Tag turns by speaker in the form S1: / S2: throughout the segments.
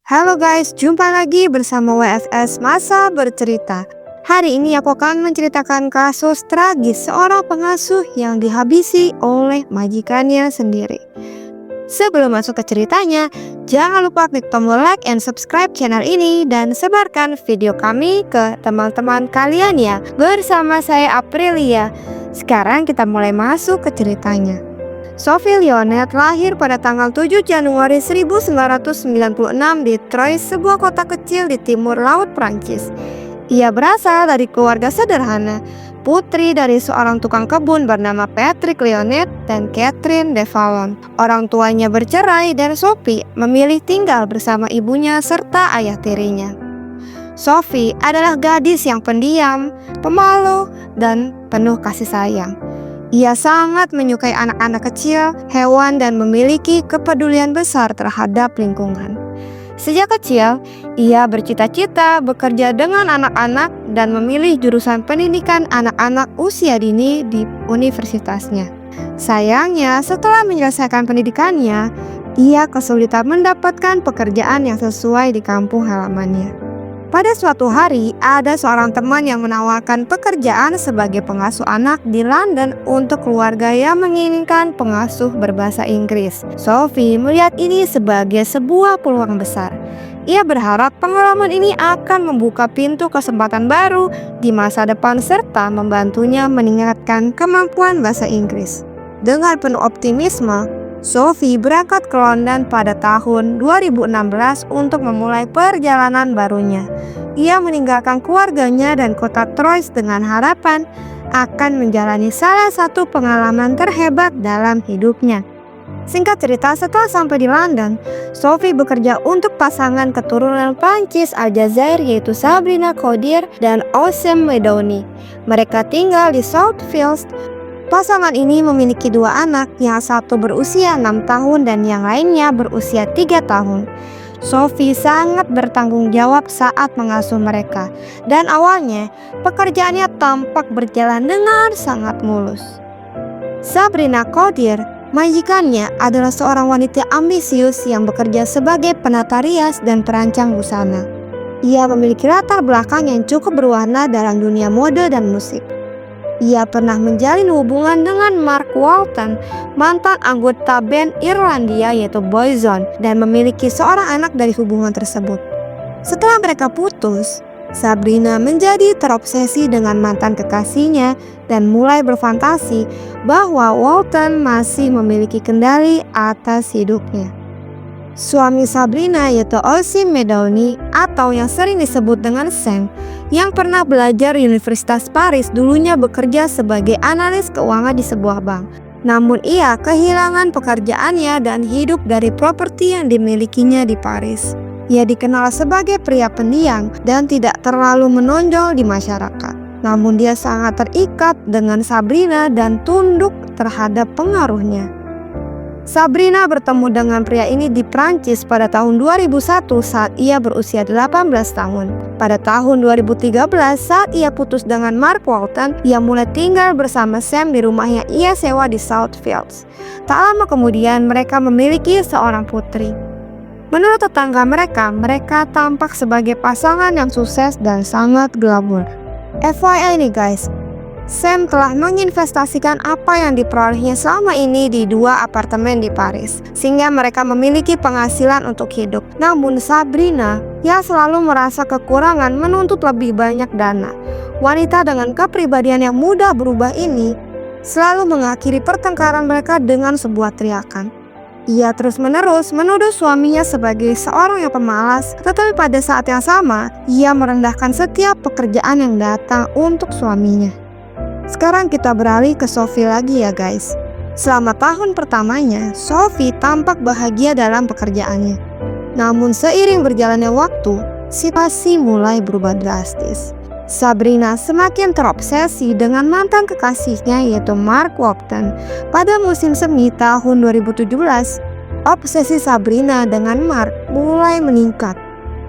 S1: Halo guys, jumpa lagi bersama WFS Masa Bercerita. Hari ini aku akan menceritakan kasus tragis seorang pengasuh yang dihabisi oleh majikannya sendiri. Sebelum masuk ke ceritanya, jangan lupa klik tombol like and subscribe channel ini dan sebarkan video kami ke teman-teman kalian ya. Bersama saya Aprilia. Sekarang kita mulai masuk ke ceritanya. Sophie Lionnet lahir pada tanggal 7 Januari 1996 di Troyes, sebuah kota kecil di timur laut Prancis. Ia berasal dari keluarga sederhana, putri dari seorang tukang kebun bernama Patrick Lionnet dan Catherine de Vallon. Orang tuanya bercerai dan Sophie memilih tinggal bersama ibunya serta ayah tirinya. Sophie adalah gadis yang pendiam, pemalu, dan penuh kasih sayang. Ia sangat menyukai anak-anak kecil, hewan, dan memiliki kepedulian besar terhadap lingkungan. Sejak kecil, ia bercita-cita bekerja dengan anak-anak dan memilih jurusan pendidikan anak-anak usia dini di universitasnya. Sayangnya, setelah menyelesaikan pendidikannya, ia kesulitan mendapatkan pekerjaan yang sesuai di kampung halamannya. Pada suatu hari, ada seorang teman yang menawarkan pekerjaan sebagai pengasuh anak di London untuk keluarga yang menginginkan pengasuh berbahasa Inggris. Sophie melihat ini sebagai sebuah peluang besar. Ia berharap pengalaman ini akan membuka pintu kesempatan baru di masa depan serta membantunya meningkatkan kemampuan bahasa Inggris. Dengan penuh optimisme, Sophie berangkat ke London pada tahun 2016 untuk memulai perjalanan barunya. Ia meninggalkan keluarganya dan kota Troyes dengan harapan akan menjalani salah satu pengalaman terhebat dalam hidupnya. Singkat cerita, setelah sampai di London, Sophie bekerja untuk pasangan keturunan Prancis Aljazair yaitu Sabrina Codier dan Oussem Medoni. Mereka tinggal di Southfields. Pasangan ini memiliki dua anak, yang satu berusia 6 tahun dan yang lainnya berusia 3 tahun. Sophie sangat bertanggung jawab saat mengasuh mereka, dan awalnya pekerjaannya tampak berjalan dengan sangat mulus. Sabrina Codier, majikannya, adalah seorang wanita ambisius yang bekerja sebagai penata rias dan perancang busana. Ia memiliki latar belakang yang cukup berwarna dalam dunia mode dan musik. Ia pernah menjalin hubungan dengan Mark Walton, mantan anggota band Irlandia yaitu Boyzone, dan memiliki seorang anak dari hubungan tersebut. Setelah mereka putus, Sabrina menjadi terobsesi dengan mantan kekasihnya dan mulai berfantasi bahwa Walton masih memiliki kendali atas hidupnya. Suami Sabrina yaitu Oussem Medoni atau yang sering disebut dengan Sam, yang pernah belajar di Universitas Paris, dulunya bekerja sebagai analis keuangan di sebuah bank. Namun ia kehilangan pekerjaannya dan hidup dari properti yang dimilikinya di Paris. Ia dikenal sebagai pria pendiam dan tidak terlalu menonjol di masyarakat. Namun dia sangat terikat dengan Sabrina dan tunduk terhadap pengaruhnya. Sabrina bertemu dengan pria ini di Prancis pada tahun 2001 saat ia berusia 18 tahun. Pada tahun 2013 saat ia putus dengan Mark Walton, ia mulai tinggal bersama Sam di rumah yang ia sewa di Southfields. Tak lama kemudian mereka memiliki seorang putri. Menurut tetangga mereka tampak sebagai pasangan yang sukses dan sangat glamor. FYI nih guys, Sam telah menginvestasikan apa yang diperolehnya selama ini di 2 apartemen di Paris, sehingga mereka memiliki penghasilan untuk hidup. Namun Sabrina yang selalu merasa kekurangan menuntut lebih banyak dana. Wanita dengan kepribadian yang mudah berubah ini selalu mengakhiri pertengkaran mereka dengan sebuah teriakan. Ia terus-menerus menuduh suaminya sebagai seorang yang pemalas, tetapi pada saat yang sama, ia merendahkan setiap pekerjaan yang datang untuk suaminya. Sekarang kita beralih ke Sophie lagi ya guys. Selama tahun pertamanya, Sophie tampak bahagia dalam pekerjaannya. Namun seiring berjalannya waktu, situasi mulai berubah drastis. Sabrina semakin terobsesi dengan mantan kekasihnya yaitu Mark Walton. Pada musim semi tahun 2017, obsesi Sabrina dengan Mark mulai meningkat.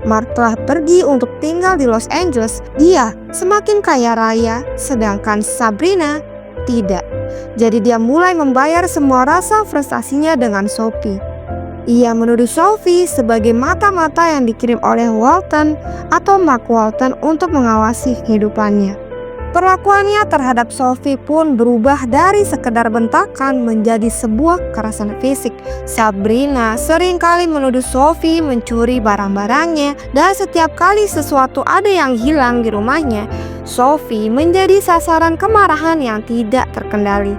S1: Mark telah pergi untuk tinggal di Los Angeles. Dia semakin kaya raya, sedangkan Sabrina tidak. Jadi dia mulai membayar semua rasa frustasinya dengan Sophie. Ia menuduh Sophie sebagai mata-mata yang dikirim oleh Walton atau Mark Walton untuk mengawasi kehidupannya. Perlakuannya terhadap Sophie pun berubah dari sekedar bentakan menjadi sebuah kekerasan fisik. Sabrina seringkali menuduh Sophie mencuri barang-barangnya, dan setiap kali sesuatu ada yang hilang di rumahnya, Sophie menjadi sasaran kemarahan yang tidak terkendali.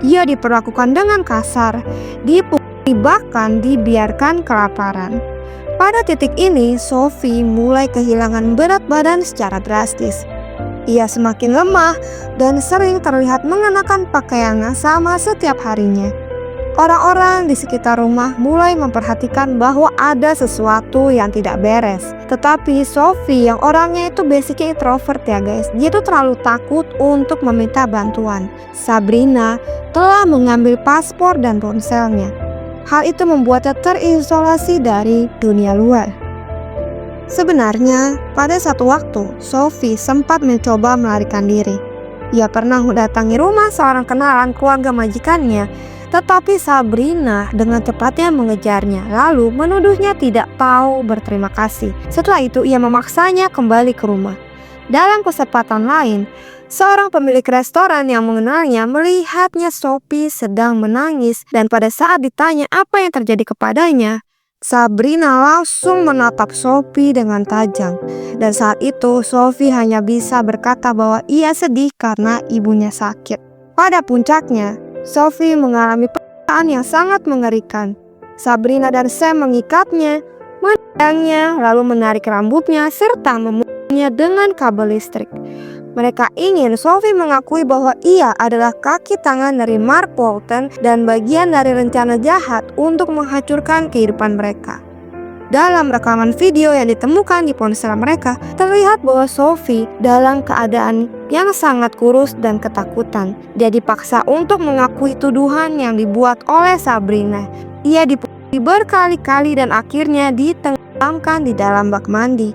S1: Ia diperlakukan dengan kasar, dipukuli, bahkan dibiarkan kelaparan. Pada titik ini, Sophie mulai kehilangan berat badan secara drastis. Ia semakin lemah dan sering terlihat mengenakan pakaian yang sama setiap harinya. Orang-orang di sekitar rumah mulai memperhatikan bahwa ada sesuatu yang tidak beres. Tetapi Sophie yang orangnya itu basicnya introvert ya guys, dia tuh terlalu takut untuk meminta bantuan. Sabrina telah mengambil paspor dan ponselnya. Hal itu membuatnya terisolasi dari dunia luar. Sebenarnya, pada satu waktu, Sophie sempat mencoba melarikan diri. Ia pernah mendatangi rumah seorang kenalan keluarga majikannya, tetapi Sabrina dengan cepatnya mengejarnya, lalu menuduhnya tidak tahu berterima kasih. Setelah itu, ia memaksanya kembali ke rumah. Dalam kesempatan lain, seorang pemilik restoran yang mengenalnya melihatnya Sophie sedang menangis, dan pada saat ditanya apa yang terjadi kepadanya, Sabrina langsung menatap Sophie dengan tajam. Dan saat itu Sophie hanya bisa berkata bahwa ia sedih karena ibunya sakit. Pada puncaknya, Sophie mengalami perasaan yang sangat mengerikan. Sabrina dan Sam mengikatnya, menendangnya, lalu menarik rambutnya serta memukulnya dengan kabel listrik. Mereka ingin Sophie mengakui bahwa ia adalah kaki tangan dari Mark Walton dan bagian dari rencana jahat untuk menghancurkan kehidupan mereka. Dalam rekaman video yang ditemukan di ponsel mereka, terlihat bahwa Sophie dalam keadaan yang sangat kurus dan ketakutan. Dia dipaksa untuk mengakui tuduhan yang dibuat oleh Sabrina. Ia dipukuli berkali-kali dan akhirnya ditenggelamkan di dalam bak mandi.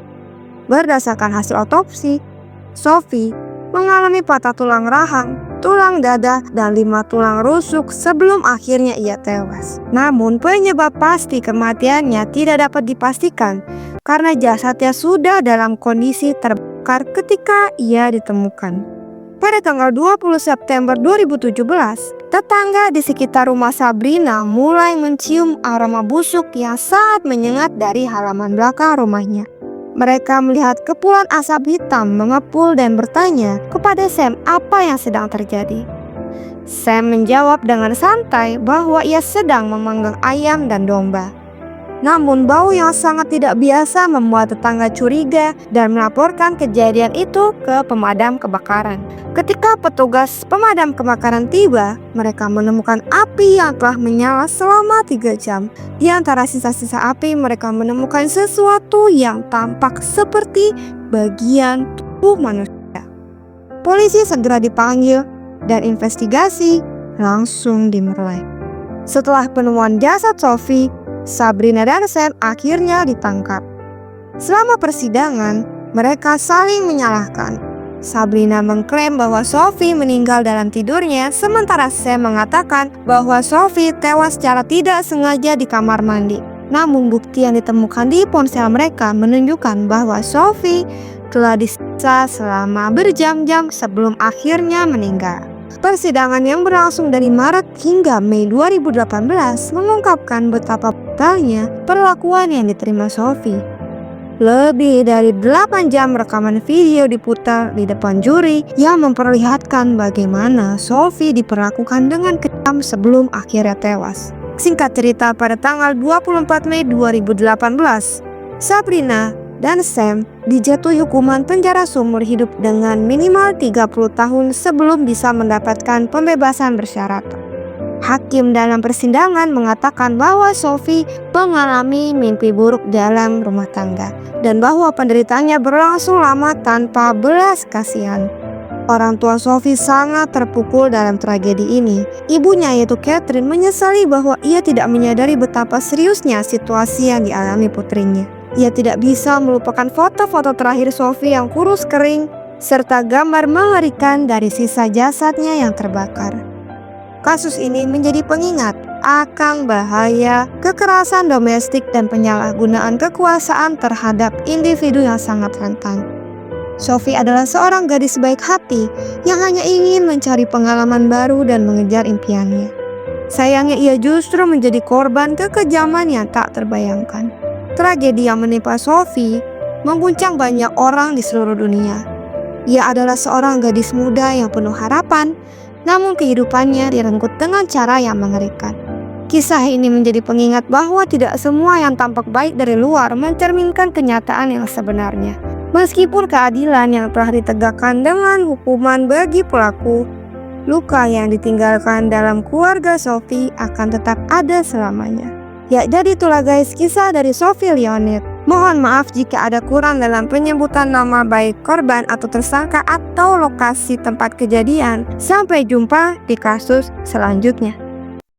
S1: Berdasarkan hasil otopsi, Sophie mengalami patah tulang rahang, tulang dada, dan 5 tulang rusuk sebelum akhirnya ia tewas. Namun penyebab pasti kematiannya tidak dapat dipastikan karena jasadnya sudah dalam kondisi terbakar ketika ia ditemukan. Pada tanggal 20 September 2017, tetangga di sekitar rumah Sabrina mulai mencium aroma busuk yang sangat menyengat dari halaman belakang rumahnya. Mereka melihat kepulan asap hitam mengepul dan bertanya kepada Sam apa yang sedang terjadi. Sam menjawab dengan santai bahwa ia sedang memanggang ayam dan domba. Namun bau yang sangat tidak biasa membuat tetangga curiga dan melaporkan kejadian itu ke pemadam kebakaran. Ketika petugas pemadam kebakaran tiba, mereka menemukan api yang telah menyala selama 3 jam. Di antara sisa-sisa api, mereka menemukan sesuatu yang tampak seperti bagian tubuh manusia. Polisi segera dipanggil dan investigasi langsung dimulai. Setelah penemuan jasad Sophie, Sabrina dan Sam akhirnya ditangkap. Selama persidangan, mereka saling menyalahkan. Sabrina mengklaim bahwa Sophie meninggal dalam tidurnya, sementara Sam mengatakan bahwa Sophie tewas secara tidak sengaja di kamar mandi. Namun bukti yang ditemukan di ponsel mereka menunjukkan bahwa Sophie telah disiksa selama berjam-jam sebelum akhirnya meninggal. Persidangan yang berlangsung dari Maret hingga Mei 2018 mengungkapkan betapa brutalnya perlakuan yang diterima Sophie. Lebih dari 8 jam rekaman video diputar di depan juri yang memperlihatkan bagaimana Sophie diperlakukan dengan kejam sebelum akhirnya tewas. Singkat cerita, pada tanggal 24 Mei 2018, Sabrina dan Sam dijatuhi hukuman penjara seumur hidup dengan minimal 30 tahun sebelum bisa mendapatkan pembebasan bersyarat. Hakim dalam persidangan mengatakan bahwa Sophie mengalami mimpi buruk dalam rumah tangga dan bahwa penderitaannya berlangsung lama tanpa belas kasihan. Orang tua Sophie sangat terpukul dalam tragedi ini. Ibunya yaitu Catherine menyesali bahwa ia tidak menyadari betapa seriusnya situasi yang dialami putrinya. Ia tidak bisa melupakan foto-foto terakhir Sophie yang kurus kering serta gambar mengerikan dari sisa jasadnya yang terbakar. Kasus ini menjadi pengingat akan bahaya kekerasan domestik dan penyalahgunaan kekuasaan terhadap individu yang sangat rentan. Sophie adalah seorang gadis baik hati yang hanya ingin mencari pengalaman baru dan mengejar impiannya. Sayangnya ia justru menjadi korban kekejaman yang tak terbayangkan. Tragedi yang menimpa Sophie mengguncang banyak orang di seluruh dunia. Ia adalah seorang gadis muda yang penuh harapan, namun kehidupannya direnggut dengan cara yang mengerikan. Kisah ini menjadi pengingat bahwa tidak semua yang tampak baik dari luar mencerminkan kenyataan yang sebenarnya. Meskipun keadilan yang telah ditegakkan dengan hukuman bagi pelaku, luka yang ditinggalkan dalam keluarga Sophie akan tetap ada selamanya. Ya, jadi itulah guys kisah dari Sophie Leonid. Mohon maaf jika ada kurang dalam penyebutan nama baik korban atau tersangka atau lokasi tempat kejadian. Sampai jumpa di kasus selanjutnya.